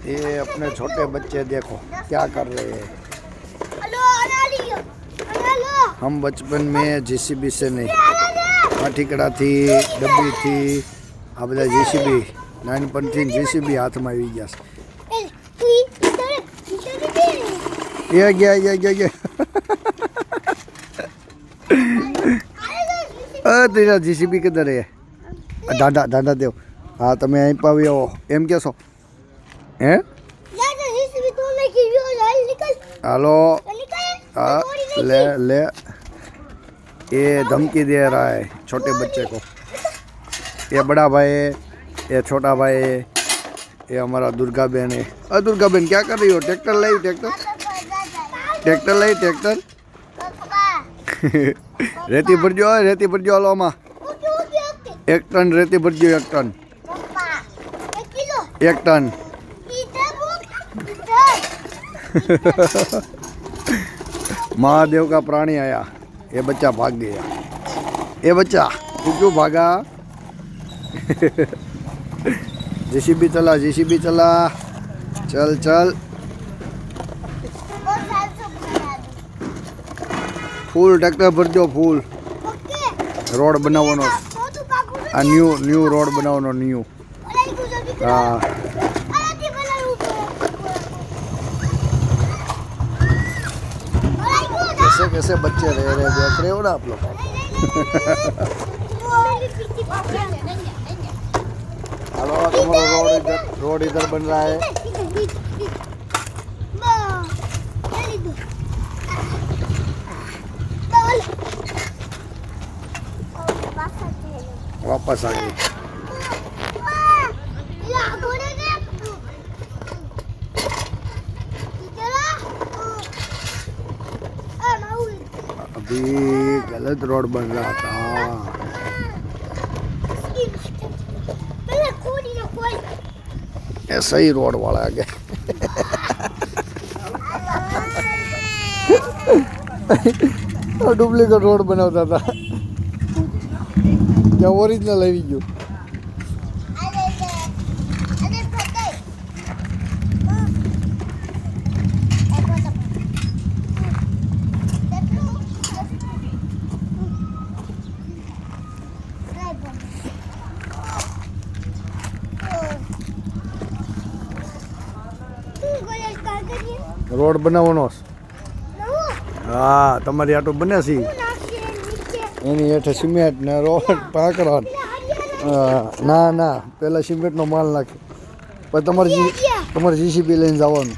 ये अपने छोटे बच्चे देखो क्या कर रहे हैं। हम बचपन में जेसीबी से नहीं, पाठीकड़ा थी, डब्बी थी, आ बधा जेसीबी नानपणथी जेसीबी हाथ में आई गया। ये गया तेरा जेसीबी किधर है? दादा दादा देव। हाँ તમે અહીં પાવી આવો એમ કહેશો હે? હાલો हाँ ले ले। ये धमकी दे रहा है छोटे बच्चे को। ये बड़ा भाई है, ये छोटा भाई है, ये हमारा दुर्गा बहन है। दुर्गा बहन क्या कर रही हो? ट्रैक्टर लाई ट्रैक्टर लाई ट्रैक्टर रेती भर जो हलो में 1 टन रेती भर जो 1 टन 1 टन। महादेव का प्राणी आया, ये बच्चा भाग गया। ये बच्चा तू क्यों भागा? जेसीबी चला चल चल। फूल ट्रैक्टर भर दो फूल। रोड बनावनो आ न्यू रोड बनावनो न्यू। हाँ कैसे कैसे बच्चे रह रहे देख रहे हो ना आप लोग। हेलो तुम्हारा रोड इधर बन रहा है। वापस आ गए। अभी गलत रोड बन रहा था। ऐसा ही रोड वाला आ गया। डुप्लीकेट रोड बनाता था क्या ओरिजिनल આવી ગયો? રોડ બનાવવાનો હા તમારી આટો બને છે એની હેઠે સિમેન્ટ ને રોડ પાકડા ના ના પેલા સિમેન્ટનો માલ નાખે પછી તમારે જીસીબી લઈને જવાનું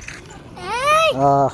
હા